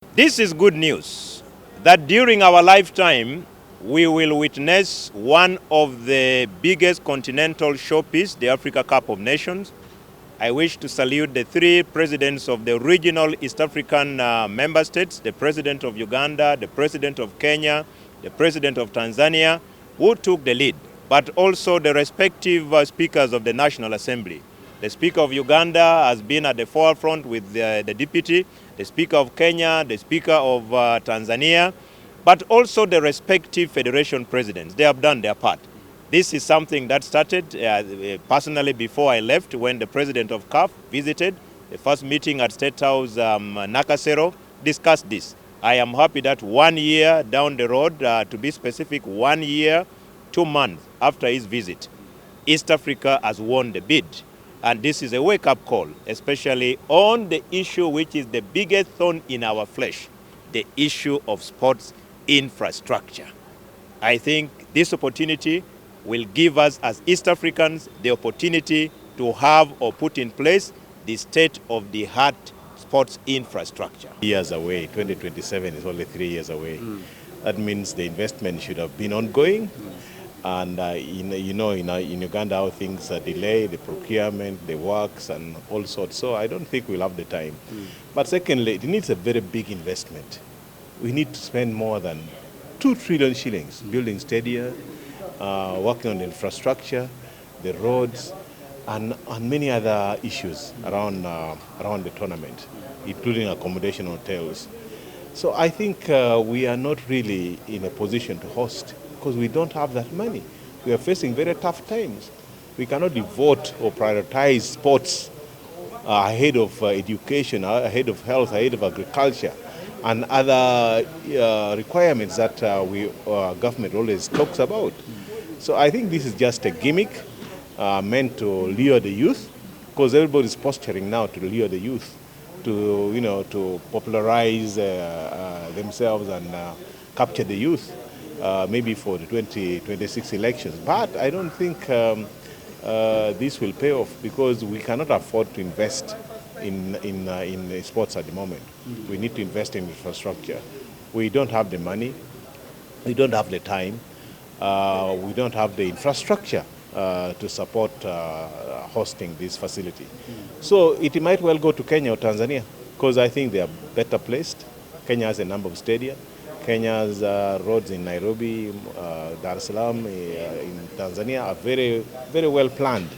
This is good news that during our lifetime, we will witness one of the biggest continental showpiece, the Africa Cup of Nations. I wish to salute the three presidents of the regional East African member states, the president of Uganda, the president of Kenya, the president of Tanzania, who took the lead, but also the respective speakers of the National Assembly. The Speaker of Uganda has been at the forefront with the deputy, the Speaker of Kenya, the Speaker of Tanzania, but also the respective federation presidents. They have done their part. This is something that started personally before I left when the president of CAF visited. The first meeting at State House Nakasero discussed this. I am happy that 1 year down the road, to be specific, 1 year, 2 months after his visit, East Africa has won the bid. And this is a wake-up call, especially on the issue which is the biggest thorn in our flesh, the issue of sports infrastructure. I think this opportunity will give us as East Africans the opportunity to have or put in place the state-of-the-art sports infrastructure. Years away, 2027 is only 3 years away. That means the investment should have been ongoing. And in Uganda how things are delayed, the procurement, the works and all sorts. So I don't think we'll have the time. But secondly, it needs a very big investment. We need to spend more than 2 trillion shillings building stadia, working on the infrastructure, the roads, and many other issues around the tournament, including accommodation hotels. So I think we are not really in a position to host because we don't have that money. We are facing very tough times. We cannot devote or prioritize sports ahead of education, ahead of health, ahead of agriculture, and other requirements that government always talks about. So I think this is just a gimmick meant to lure the youth, because everybody is posturing now to lure the youth, to popularize themselves and capture the youth, maybe for the 2026 elections. But I don't think this will pay off because we cannot afford to invest in sports at the moment. We need to invest in infrastructure. We don't have the money. We don't have the time. We don't have the infrastructure to support hosting this facility. So it might well go to Kenya or Tanzania because I think they are better placed. Kenya has a number of stadia. Kenya's roads in Nairobi, Dar es Salaam, in Tanzania are very, very well planned.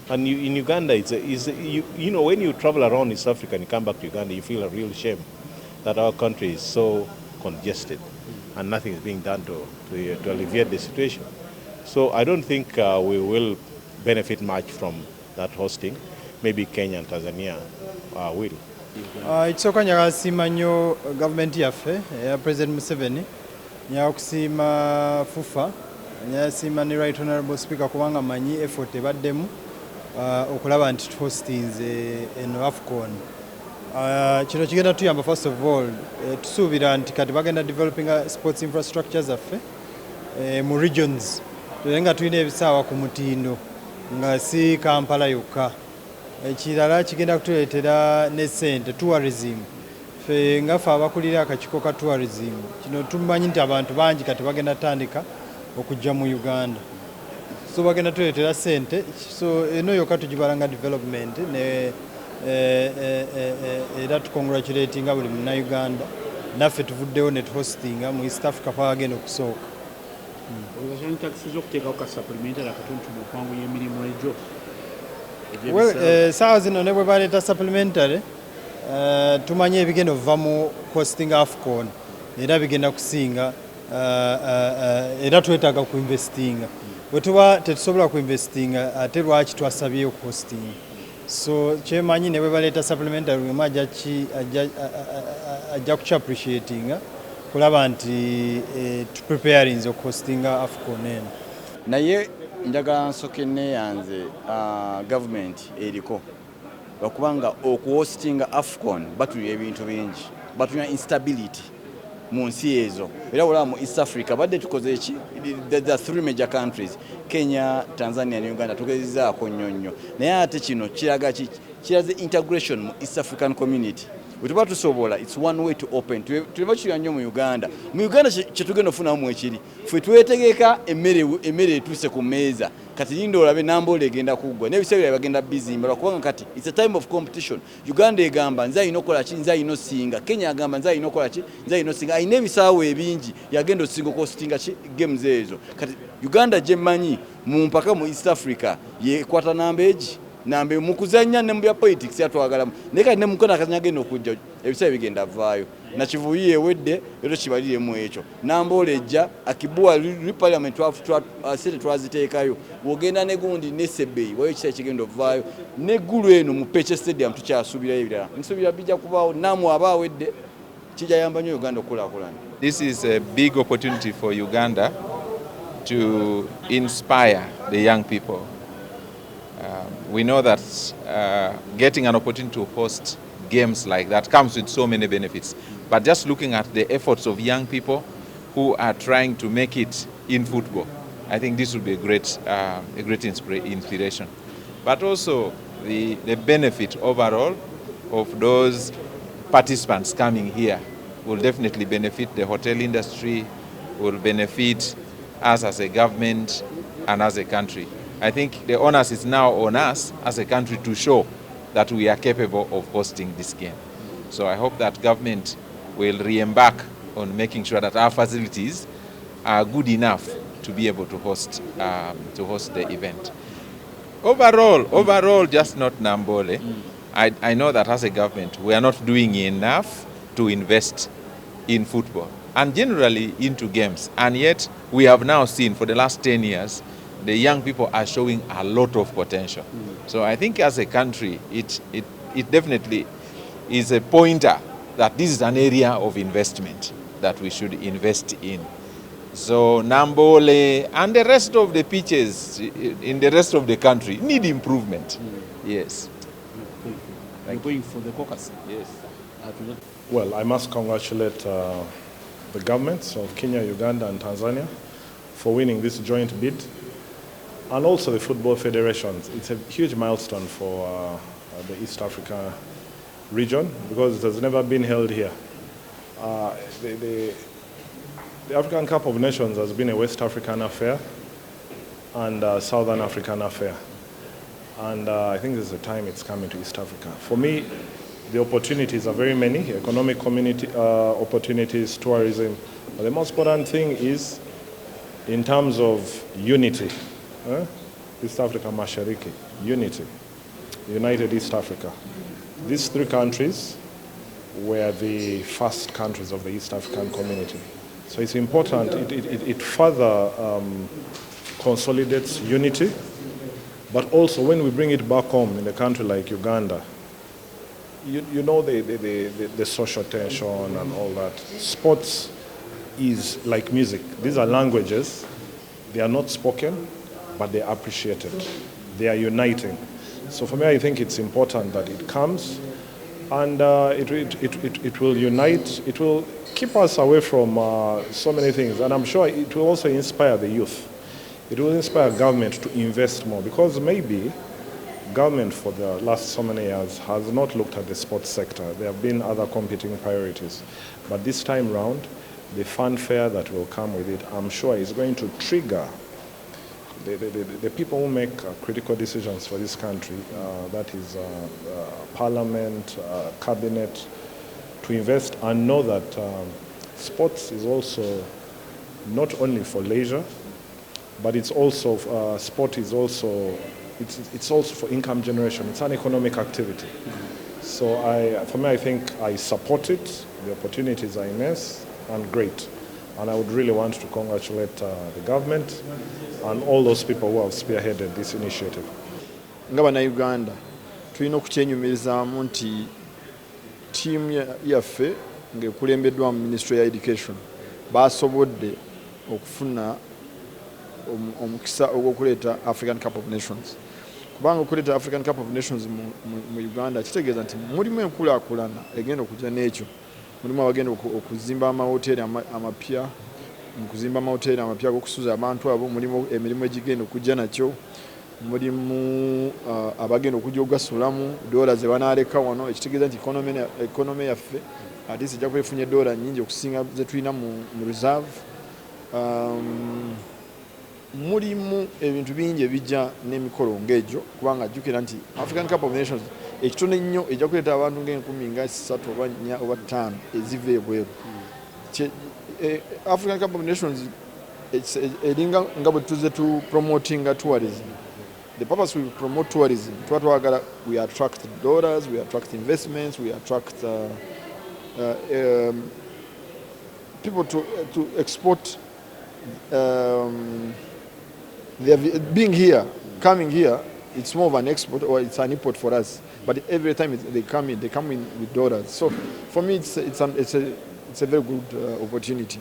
And in Uganda, when you travel around East Africa and you come back to Uganda, you feel a real shame that our country is so congested and nothing is being done to alleviate the situation. So I don't think we will benefit much from that hosting. Maybe Kenya and Tanzania will. Ekisooka nyakasiima nnyo gavumenti yaffe eya President Museveni, nyakusiima FUFA, nyasiima ne Right Honorable Speaker kubanga manyi effort ebaddemu okulaba nti tuhostinze eno AFCON. Kino kigenda tuyamba first of all tusuubira nti kati bagenda developing sports infrastructure zaffe mu regions nga tulina ebisaawa ku mutindo nga si Kampala yokka. Ekirala kigenda kutuleetera ne ssente tourism. Ffe nga ffe abakulira akakiiko ka tourism kino tumanyi nti abantu bangi kati bagenda tandika okujja mu Uganda. So bagenda tuleetera ssente. So eno yokka tugibala nga development ne era tukongratulatinga buli munnayuganda naffe tuvuddewo ne tuhostinga mu East Africa pagenda okusooka. Well, saawa zino ne bwe baleeta supplementary tumanye ebigenda okuva mu hosting AFCON era bigenda kusinga era twetaaga kuinvestinga. Bwe tuba tetusobola kuinvestinga ate lwaki twasabye okuhostinga. So kyemanyi ne bwe baleeta supplementary wema ajja kukyappreciatinga kulaba nti tupreparing okuhostinga AFCON eno. Naye njagala nsooke neeyanze gavumenti eriko okubanga okuhostinga AFCON batulira ebintu bingi, batulira instability mu nsi ezo. Era olaba mu East Africa badde tukoze eki, the 3 major countries, Kenya, Tanzania ne Uganda tugezezaako nnyo nnyo. Naye ate kino kiraga kiraze integration mu East African community. wetuba tusobola it's one way to open tulema kiri nnyo mu Uganda kyetugenda ofunamu ekiri ffe twetegeka emmere etuuse ku mmeeza kati linda olabe Namboole egenda kuggwa n'ebiseera bagenda bizimba lwakubanga kati it's a time of competition. Uganda egamba nze alina okukola ki nze alina osinga, Kenya agamba nze alina okukola ki nze alina osinga, alina ebisaawo ebingi yagenda osinga okostinga ki games ezo. Kati Uganda gye mmanyi mu mpaka mu East Africa yekwata nambe mu kuzannya ne mu bya politics yatwagalamu naye kati ne mukona akazanya agenda okujja ebiseera bigenda vaayo nakivuyiye ewedde era kibaliremu ekyo Namboole ejja Akibua parliament sente twaziteekayo wogenda ne gundi ne Sebei wayo kiseera kigenda ovaayo neggulu eno mu Peche Stadium tukyasuubirayo ebirala nsuubira bijja kubaawo Namu aba awedde kijayamba nnyo Uganda okukulaakulana. This is a big opportunity for Uganda to inspire the young people. We know that getting an opportunity to host games like that comes with so many benefits. But just looking at the efforts of young people who are trying to make it in football, I think this will be a great inspiration. But also the benefit overall of those participants coming here will definitely benefit the hotel industry, will benefit us as a government and as a country. I think the onus is now on us as a country to show that we are capable of hosting this game. So I hope that government will re-embark on making sure that our facilities are good enough to be able to host the event. Overall, just not Namboole. I know that as a government, we are not doing enough to invest in football and generally into games. And yet, we have now seen for the last 10 years, the young people are showing a lot of potential. So I think as a country, it definitely is a pointer that this is an area of investment that we should invest in. So Namboole and the rest of the pitches in the rest of the country need improvement. Yes. You're going for the caucus? Yes. Well, I must congratulate the governments of Kenya, Uganda and Tanzania for winning this joint bid, and also the football federations. It's a huge milestone for the East Africa region because it has never been held here. The African Cup of Nations has been a West African affair and a Southern African affair. And I think this is the time it's coming to East Africa. For me, the opportunities are very many, economic community opportunities, tourism. But the most important thing is in terms of unity. East Africa Mashariki, unity, United East Africa. These three countries were the first countries of the East African community. So it's important, it further consolidates unity, but also when we bring it back home in a country like Uganda, you know the social tension and all that. Sports is like music. These are languages. They are not spoken, but they are appreciated. They are uniting. So for me, I think it's important that it comes and it will unite. It will keep us away from so many things. And I'm sure it will also inspire the youth. It will inspire government to invest more because maybe government for the last so many years has not looked at the sports sector. There have been other competing priorities. But this time round, the fanfare that will come with it, I'm sure is going to trigger the people who make critical decisions for this country, that is parliament, cabinet, to invest and know that sports is also not only for leisure, but it's also, sport is also, it's also for income generation. It's an economic activity. So for me, I think I support it. The opportunities are immense and great. And I would really want to congratulate the government and all those people who have spearheaded this initiative. Nga bannayuganda tulina okukyenyumirizaamu nti ttiimu yaffe ng'ekulembeddwa mu Ministry ya Education baasobodde okufuna omukisa ogw'okuleeta African Cup of Nations. Kubanga okuleeta African Cup of Nations mu Uganda kitegeeza nti mulimu enkulaakulana egenda okujja n'ekyo. Mulimu abagenda okuzimba amahoteri amapya, mu kuzimba amahoteri amapya g'okusuza abantu abo, mulimu emirimu egigenda okujja nakyo. mulimu abagenda okujja ogasulamu dola ze banaaleka wano ekitegeeza nti economy yaffe ate sijja kwefunye dola nyingi okusinga ze tulina mu reserve. Mulimu ebintu bingi ebijja n'emikolo ng'egyo kubanga jjukira nti African Cup of Nations ekitono ennyo ejja kuleeta abantu ng'enkumi nga 3 oba 4 oba 5 eziva ebweru. African Cup of Nations eringa nga bwe tuze tu promoting tourism. The purpose we promote tourism, we attract dollars, we attract investments, we attract people to export. Being here, coming here, it's more of an export or it's an import for us. But every time they come in with dollars. So for me, it's a very good opportunity.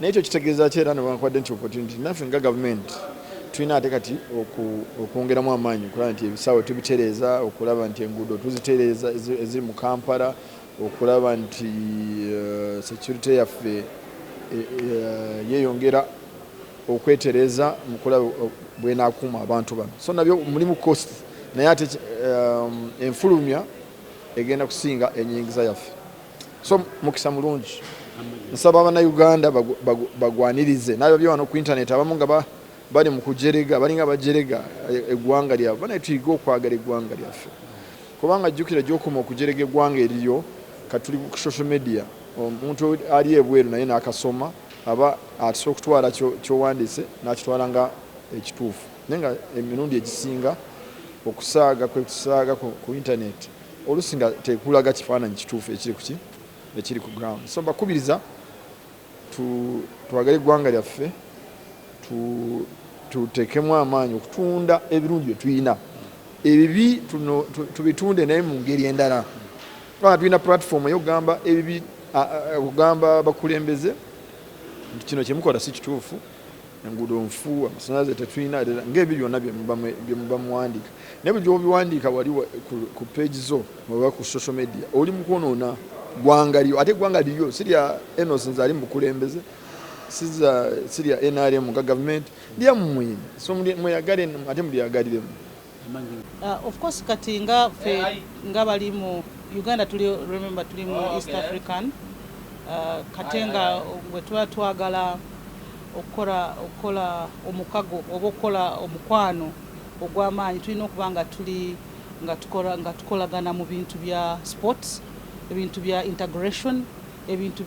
Nature kitegeeza ki era ne bankwadde nti opportunity naffe nga government tulina ate kati okwongeramu amaanyi okulaba nti ebisaawe tubitereeza, okulaba nti enguudo tuzitereeza eziri mu Kampala, okulaba nti security yaffe yeeyongera okwetereza mu kulaba bw'enaakuuma abantu bano. So nabyo mulimu cost naye ate enfulumya egenda kusinga enyingiza yaffe. So mukisa mulungi. Nsaba Abannayuganda bagwanirize nabyo wano ku internet abamu nga bali mu kujerega balinga bajerega eggwanga lyabwe banaye tuyiga okwagala eggwanga lyaffe kubanga jjukira gy'okoma okujerega eggwanga eriyo katuli ku social media omuntu ali ebweru naye n'akasoma aba atusobola okutwala ky'owandiise n'akitwala nga ekituufu naye nga emirundi egisinga okusaaga ku internet oluusi nga tekulaga kifaananyi kituufu ekiri ku ground. So bakubiriza twagale eggwanga lyaffe tuteekemu amaanyi okutunda ebirungi bye tulina, ebibi tubitunde naye mu ngeri endala. Tulina platform ey'okugamba ebibi, okugamba abakulembeze nti kino kye mukola si kituufu, enguudo nfu, amasannyalaze tetulina, ng'ebyo byonna bye muba muwandiika. Naye bwe gy'obiwandiika wali ku page zo oba ku social media oli mu kwonoona ggwanga lyo, ate eggwanga lyo si lya Innocence ali mu bukulembeze, si lya NRM nga government, lyammwe. So mweyagale ate mulyagaliremu. Of course kati nga bali mu Uganda tuli mu East African kate nga bwe tuba twagala okukola omukago oba okukola omukwano ogw'amaanyi tulina okuba nga tukolagana mu bintu bya sports, ebintu bya integration, ebintu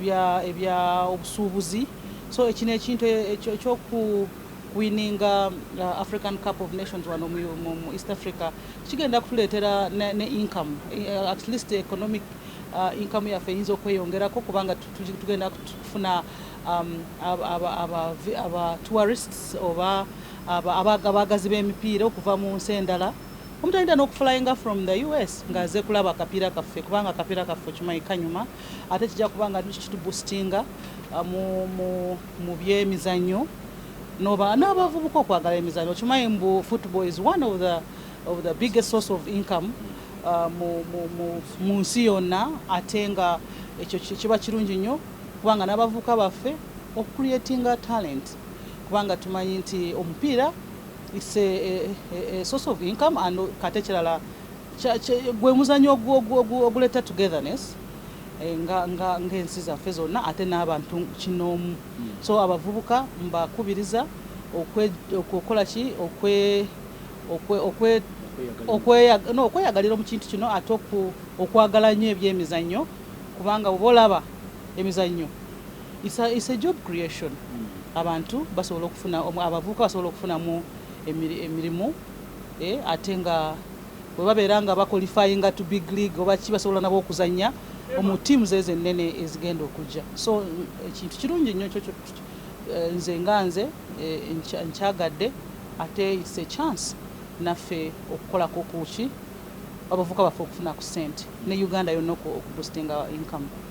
ebya obusuubuzi. So ekino ekintu ekyokuwininga African Cup of Nations wano mu East Africa kigenda kutuleetera ne income, at least economic income yaffe eyinza okweyongerako kubanga tugenda kufuna aba tourists oba abagazi b'emipiira okuva mu nsi endala. Omuntu ayinza n'okuflyinga from the US ng'aze kulaba akapiira kaffe kubanga akapiira kaffe kimanyi kanyuma ate kijja kubanga kituboostinga mu byemizannyo n'abavubuka okwagala emizannyo. Okimanyi mbu football is one of the biggest source of income mu nsi yonna, ate nga ekyo kiba kirungi nnyo kubanga n'abavubuka baffe okucreatinga talent kubanga tumanyi nti omupiira it's a source of income and kate kirala gwe muzannyo oguleeta togetherness ng'ensi zaffe zonna ate n'abantu kinoomu. So abavubuka mbakubiriza okukola ki okweyagalira mu kintu kino ate okwagala nnyo ebyemizannyo kubanga bwe olaba emizannyo it's a job creation. Abantu basobola okufuna, abavubuka basobola okufunamu emirimu ate nga bwe babeera nga baqualifyinga to big league oba ki basobola nabo okuzannya mu teams ezo ennene ezigenda okujja. So ekintu kirungi nnyo kyo nze nga nze nkyagadde ate it's a chance naffe okukolako kuki abavubuka baffe okufuna ku ssente ne Uganda yonna okuboostinga income.